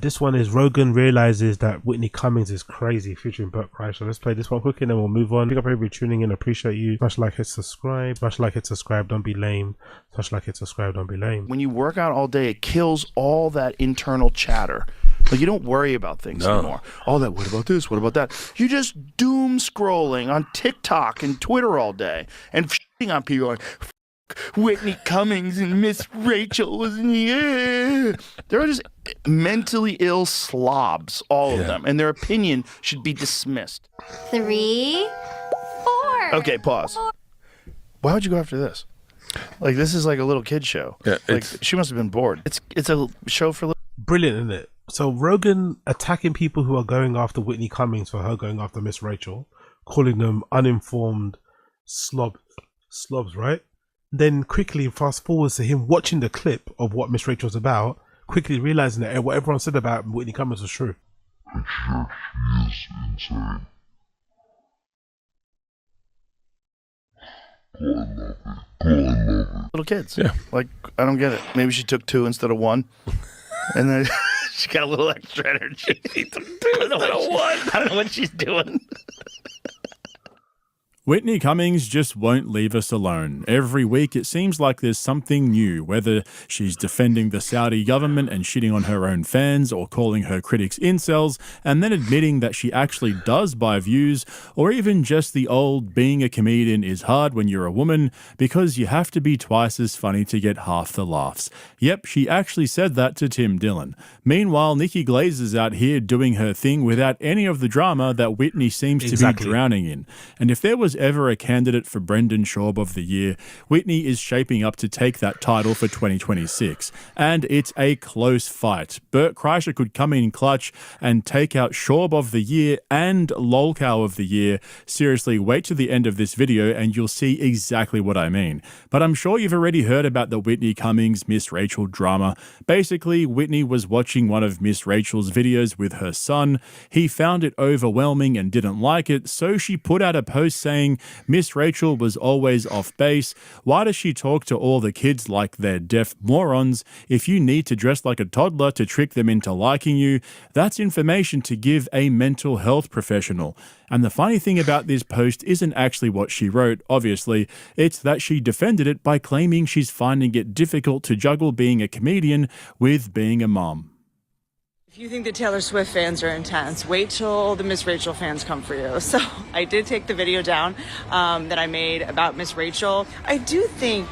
This one is Rogan realizes that Whitney Cummings is crazy, featuring Burt Kreischer. Let's play this one quickly and then we'll move on. Pick up everybody tuning in. Appreciate you. Smash like, hit subscribe. Smash like, hit subscribe. Don't be lame. Smash like, hit subscribe. Don't be lame. When you work out all day, it kills all that internal chatter. Like, you don't worry about things anymore. All that, what about this? What about that? You just doom scrolling on TikTok and Twitter all day and shitting on people like, Whitney Cummings and Miss Rachel was in the air. They're just mentally ill slobs, all of them, and their opinion should be dismissed. 3, 4. Okay, pause. Why would you go after this? Like, this is like a little kid show. Yeah, like, she must have been bored. It's a show for little. Brilliant, isn't it? So Rogan attacking people who are going after Whitney Cummings for her going after Miss Rachel, calling them uninformed slobs, right? Then quickly fast forwards to him watching the clip of what Miss Rachel's about, quickly realizing that what everyone said about Whitney Cummings was true. She is insane. God, I love it. God, I love it. Little kids. Yeah. Like, I don't get it. Maybe she took 2 instead of 1. And then she got a little extra energy. She took 2 instead of 1. I don't know what she's doing. Whitney Cummings just won't leave us alone. Every week it seems like there's something new, whether she's defending the Saudi government and shitting on her own fans, or calling her critics incels and then admitting that she actually does buy views, or even just the old being a comedian is hard when you're a woman because you have to be twice as funny to get half the laughs. Yep, she actually said that to Tim Dillon. Meanwhile, Nikki Glazer's out here doing her thing without any of the drama that Whitney seems to be drowning in. And if there was ever a candidate for Brendan Schaub of the Year, Whitney is shaping up to take that title for 2026. And it's a close fight. Burt Kreischer could come in clutch and take out Schaub of the Year and Lolcow of the Year. Seriously, wait to the end of this video and you'll see exactly what I mean. But I'm sure you've already heard about the Whitney Cummings Miss Rachel drama. Basically, Whitney was watching one of Miss Rachel's videos with her son. He found it overwhelming and didn't like it, so she put out a post saying, Miss Rachel was always off base. Why does she talk to all the kids like they're deaf morons? If you need to dress like a toddler to trick them into liking you, that's information to give a mental health professional. And the funny thing about this post isn't actually what she wrote, obviously. It's that she defended it by claiming she's finding it difficult to juggle being a comedian with being a mom. If you think the Taylor Swift fans are intense, wait till the Miss Rachel fans come for you. So I did take the video down that I made about Miss Rachel. I do think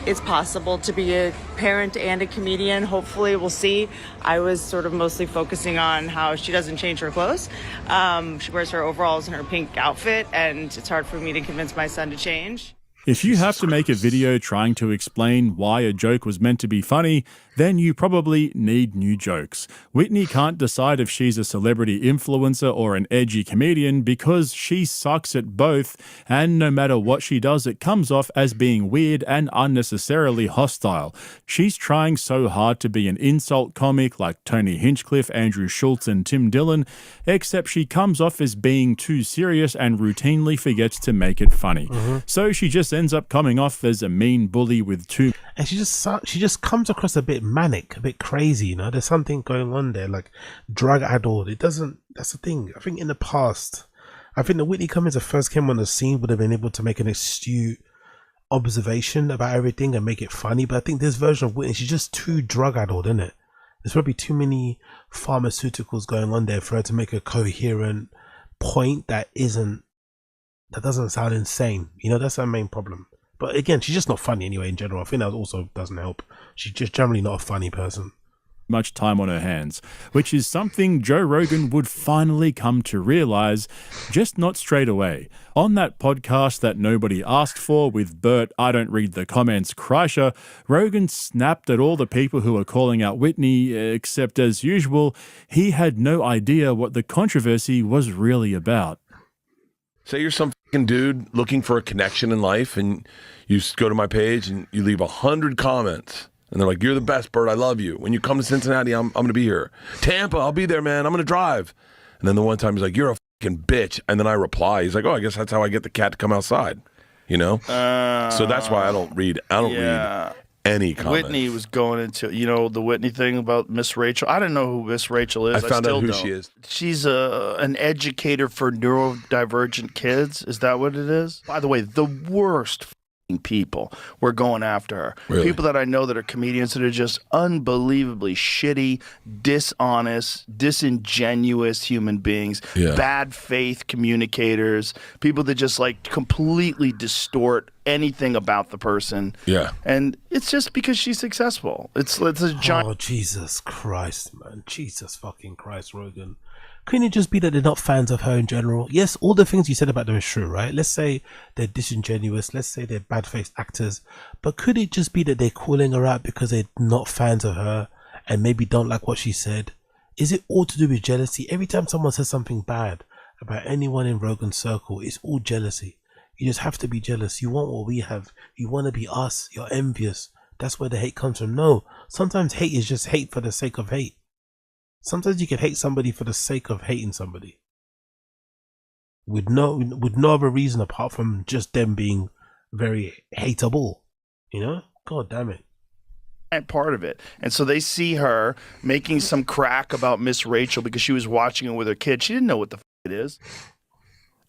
it's possible to be a parent and a comedian. Hopefully, we'll see. I was sort of mostly focusing on how she doesn't change her clothes. She wears her overalls and her pink outfit, and it's hard for me to convince my son to change. If you have to make a video trying to explain why a joke was meant to be funny, then you probably need new jokes. Whitney can't decide if she's a celebrity influencer or an edgy comedian because she sucks at both, and no matter what she does, it comes off as being weird and unnecessarily hostile. She's trying so hard to be an insult comic like Tony Hinchcliffe, Andrew Schultz, and Tim Dillon, except she comes off as being too serious and routinely forgets to make it funny. So she just ends up coming off as a mean bully with too. And she just comes across a bit manic, a bit crazy, you know. There's something going on there, like drug addled. It doesn't. That's the thing. I think in the past, I think the Whitney Cummings that first came on the scene would have been able to make an astute observation about everything and make it funny. But I think this version of Whitney, she's just too drug addled, isn't it? There's probably too many pharmaceuticals going on there for her to make a coherent point that doesn't sound insane. You know, that's her main problem. But again, she's just not funny anyway in general. I think that also doesn't help. She's just generally not a funny person. Much time on her hands, which is something Joe Rogan would finally come to realize, just not straight away. On that podcast that nobody asked for with Burt, I don't read the comments, Kreischer, Rogan snapped at all the people who were calling out Whitney, except as usual, he had no idea what the controversy was really about. Say you're some fucking dude looking for a connection in life, and you go to my page and you leave 100 comments, and they're like, "You're the best, Bert. I love you. When you come to Cincinnati, I'm going to be here. Tampa, I'll be there, man. I'm going to drive." And then the one time he's like, "You're a fucking bitch," and then I reply, he's like, "Oh, I guess that's how I get the cat to come outside." You know? So that's why I don't read. I don't read any comment. Whitney was going into, the Whitney thing about Miss Rachel. I didn't know who Miss Rachel is. I found out who don't. she is. She's an educator for neurodivergent kids. Is that what it is? By the way, the worst people were going after her. Really? People that I know that are comedians that are just unbelievably shitty, dishonest, disingenuous human beings, bad faith communicators, people that just like completely distort anything about the person. Yeah. And it's just because she's successful. It's a giant. Oh, Jesus Christ, man. Jesus fucking Christ, Rogan. Couldn't it just be that they're not fans of her in general? Yes, all the things you said about them is true, right? Let's say they're disingenuous. Let's say they're bad-faced actors. But could it just be that they're calling her out because they're not fans of her and maybe don't like what she said? Is it all to do with jealousy? Every time someone says something bad about anyone in Rogan's circle, it's all jealousy. You just have to be jealous. You want what we have. You want to be us. You're envious. That's where the hate comes from. No, sometimes hate is just hate for the sake of hate. Sometimes you can hate somebody for the sake of hating somebody. With no other reason apart from just them being very hateable. God damn it. Part of it. And so they see her making some crack about Miss Rachel because she was watching it with her kid. She didn't know what the it is.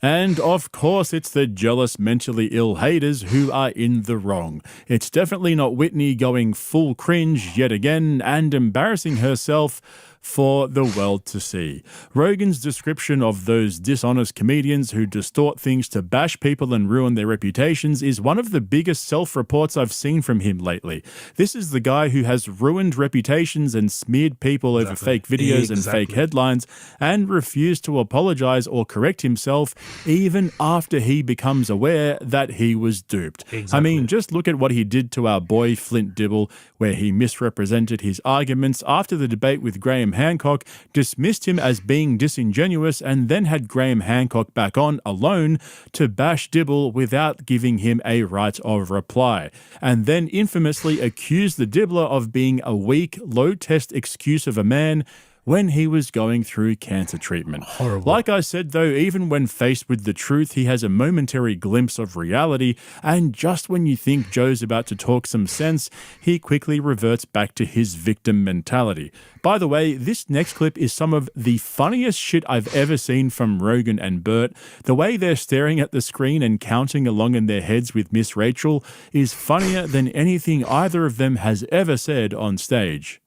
And of course, it's the jealous, mentally ill haters who are in the wrong. It's definitely not Whitney going full cringe yet again and embarrassing herself for the world to see. Rogan's description of those dishonest comedians who distort things to bash people and ruin their reputations is one of the biggest self-reports I've seen from him lately. This is the guy who has ruined reputations and smeared people over fake videos and fake headlines and refused to apologize or correct himself even after he becomes aware that he was duped. I mean, just look at what he did to our boy Flint Dibble, where he misrepresented his arguments after the debate with Graham Hancock, dismissed him as being disingenuous, and then had Graham Hancock back on alone to bash Dibble without giving him a right of reply, and then infamously accused the Dibbler of being a weak, low-test excuse of a man when he was going through cancer treatment. Horrible. Like I said, though, even when faced with the truth, he has a momentary glimpse of reality, and just when you think Joe's about to talk some sense, he quickly reverts back to his victim mentality. By the way, this next clip is some of the funniest shit I've ever seen from Rogan and Bert. The way they're staring at the screen and counting along in their heads with Miss Rachel is funnier than anything either of them has ever said on stage.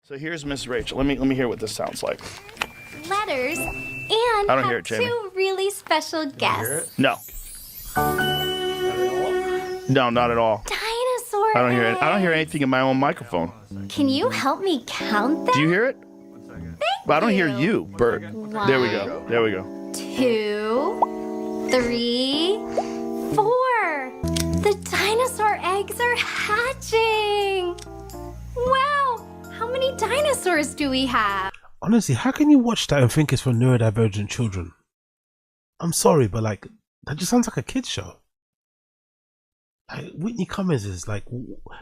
So here's Miss Rachel. Let me hear what this sounds like. Letters and I don't hear it, Jamie. two really special guests. No. No, not at all. Dinosaur I don't hear it. I don't hear eggs. anything in my own microphone. Can you help me count them? Do you hear it? But I don't hear you. you, Bert. There we go. There we go. 2, 3, 4. The dinosaur eggs are hatching. Wow, how many dinosaurs do we have? Honestly, how can you watch that and think it's for neurodivergent children? I'm sorry, but like, that just sounds like a kid's show. Like, Whitney Cummings is like,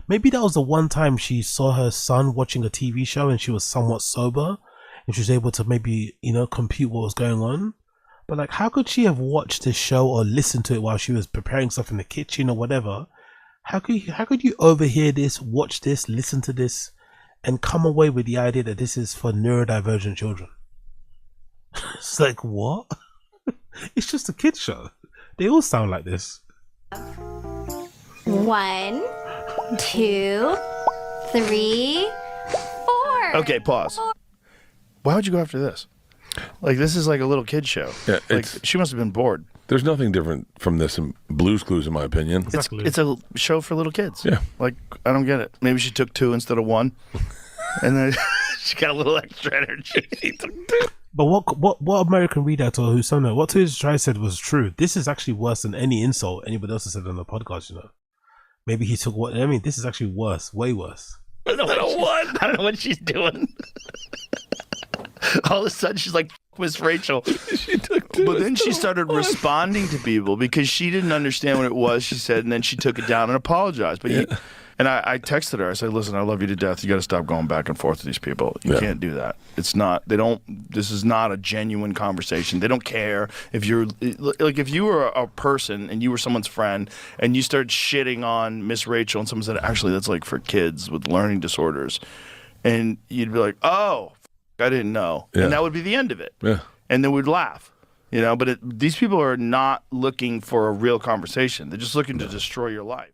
maybe that was the one time she saw her son watching a TV show and she was somewhat sober and she was able to maybe, compute what was going on. But like, how could she have watched this show or listened to it while she was preparing stuff in the kitchen or whatever? How could you overhear this, watch this, listen to this, and come away with the idea that this is for neurodivergent children? It's like, what? It's just a kid's show. They all sound like this. 1, 2, 3, 4. Okay, pause. Why would you go after this? Like, this is like a little kid show. Yeah, like, she must have been bored. There's nothing different from this in Blue's Clues, in my opinion. Exactly. It's a show for little kids. Yeah. Like, I don't get it. Maybe she took 2 instead of 1. And then she got a little extra energy. But what American Redactor or who some know, what Twitch Try said was true. This is actually worse than any insult anybody else has said on the podcast, Maybe he took what, this is actually worse, way worse. I don't know what she's doing. All of a sudden, she's like, Miss Rachel. But then she started responding to people because she didn't understand what it was she said, and then she took it down and apologized. But And I texted her. I said, listen, I love you to death. You got to stop going back and forth with these people. You can't do that. It's not, this is not a genuine conversation. They don't care if you're, like if you were a person and you were someone's friend and you started shitting on Miss Rachel and someone said, actually, that's like for kids with learning disorders. And you'd be like, oh, I didn't know. Yeah. And that would be the end of it. Yeah. And then we'd laugh. But these people are not looking for a real conversation. They're just looking to destroy your life.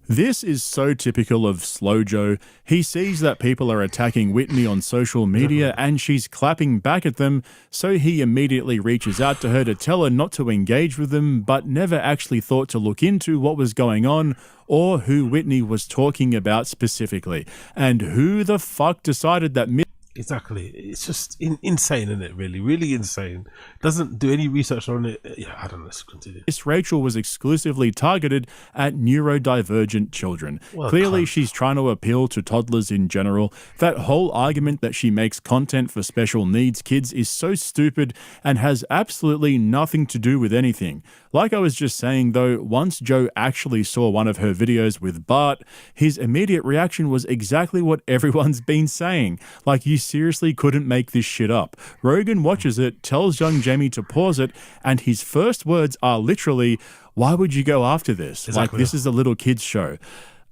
This is so typical of Slow Joe. He sees that people are attacking Whitney on social media and she's clapping back at them, so he immediately reaches out to her to tell her not to engage with them, but never actually thought to look into what was going on or who Whitney was talking about specifically. And who the fuck decided that Exactly. It's just insane, isn't it? Really insane. Doesn't do any research on it. Yeah, I don't know. Let's continue. Miss Rachel was exclusively targeted at neurodivergent children. Well, Clearly, she's trying to appeal to toddlers in general. That whole argument that she makes content for special needs kids is so stupid and has absolutely nothing to do with anything. Like I was just saying, though, once Joe actually saw one of her videos with Bart, his immediate reaction was exactly what everyone's been saying. Like, you seriously couldn't make this shit up. Rogan watches it, tells young Jamie to pause it, and his first words are literally, why would you go after this? Exactly. Like, this is a little kid's show.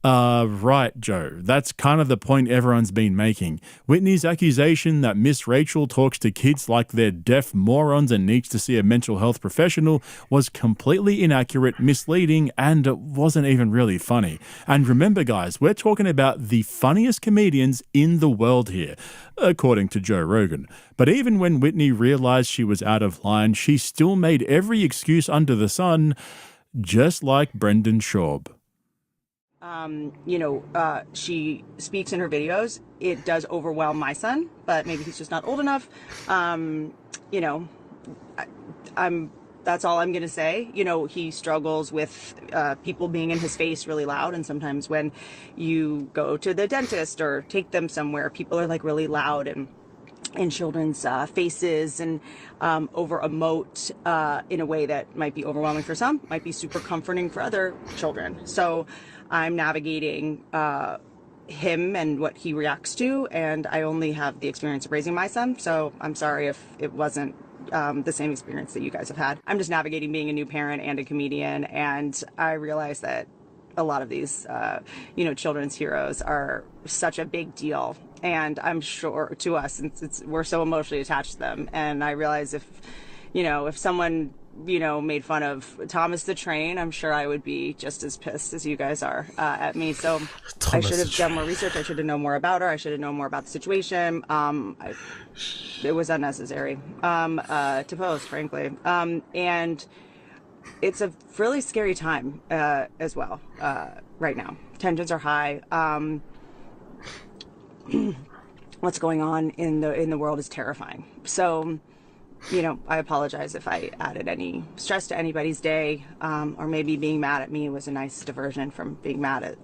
Right, Joe. That's kind of the point everyone's been making. Whitney's accusation that Miss Rachel talks to kids like they're deaf morons and needs to see a mental health professional was completely inaccurate, misleading, and it wasn't even really funny. And remember, guys, we're talking about the funniest comedians in the world here, according to Joe Rogan. But even when Whitney realized she was out of line, she still made every excuse under the sun, just like Brendan Schaub. She speaks in her videos. It does overwhelm my son, but maybe he's just not old enough. That's all I'm going to say. He struggles with people being in his face really loud. And sometimes when you go to the dentist or take them somewhere, people are like really loud and in children's faces and over emote in a way that might be overwhelming for some, might be super comforting for other children. So I'm navigating him and what he reacts to, and I only have the experience of raising my son, so I'm sorry if it wasn't the same experience that you guys have had. I'm just navigating being a new parent and a comedian, and I realize that a lot of these, children's heroes are such a big deal, and I'm sure to us, since we're so emotionally attached to them, and I realize if someone made fun of Thomas the Train, I'm sure I would be just as pissed as you guys are at me. So I should have done more research. I should have known more about her. I should have known more about the situation. It was unnecessary to post, frankly. And it's a really scary time as well right now. Tensions are high. What's going on in the world is terrifying. So I apologize if I added any stress to anybody's day, or maybe being mad at me was a nice diversion from being mad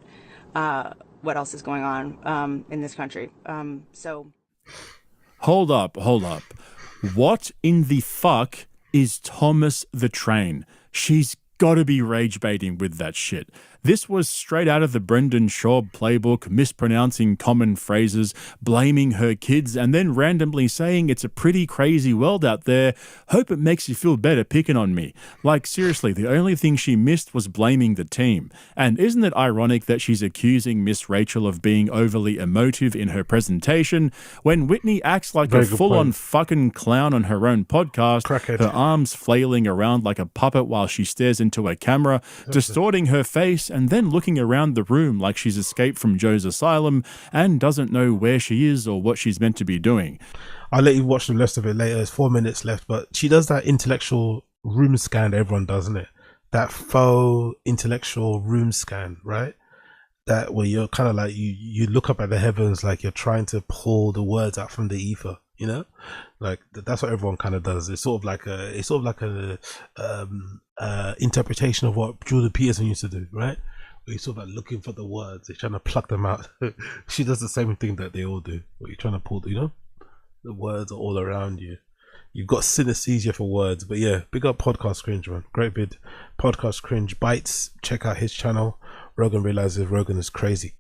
at what else is going on in this country. Hold up. What in the fuck is Thomas the Train? She's got to be rage baiting with that shit. This was straight out of the Brendan Schaub playbook, mispronouncing common phrases, blaming her kids, and then randomly saying it's a pretty crazy world out there. Hope it makes you feel better picking on me. Like, seriously, the only thing she missed was blaming the team. And isn't it ironic that she's accusing Miss Rachel of being overly emotive in her presentation when Whitney acts like a full-on fucking clown on her own podcast, Crackhead. her arms flailing around like a puppet while she stares into a camera, distorting her face and then looking around the room like she's escaped from Joe's asylum and doesn't know where she is or what she's meant to be doing. I'll let you watch the rest of it later. There's 4 minutes left, but she does that intellectual room scan that everyone does, isn't it? That faux intellectual room scan, right? That where you're kind of like, you look up at the heavens like you're trying to pull the words out from the ether, like that's what everyone kind of does. It's sort of like a interpretation of what Jordan Peterson used to do, right? Where you're sort of like looking for the words, you're trying to pluck them out. She does the same thing that they all do. Where you're trying to pull, the words are all around you. You've got synesthesia for words. But yeah, big up Podcast Cringe, man. Great vid. Podcast Cringe Bites. Check out his channel. Rogan realizes Rogan is crazy.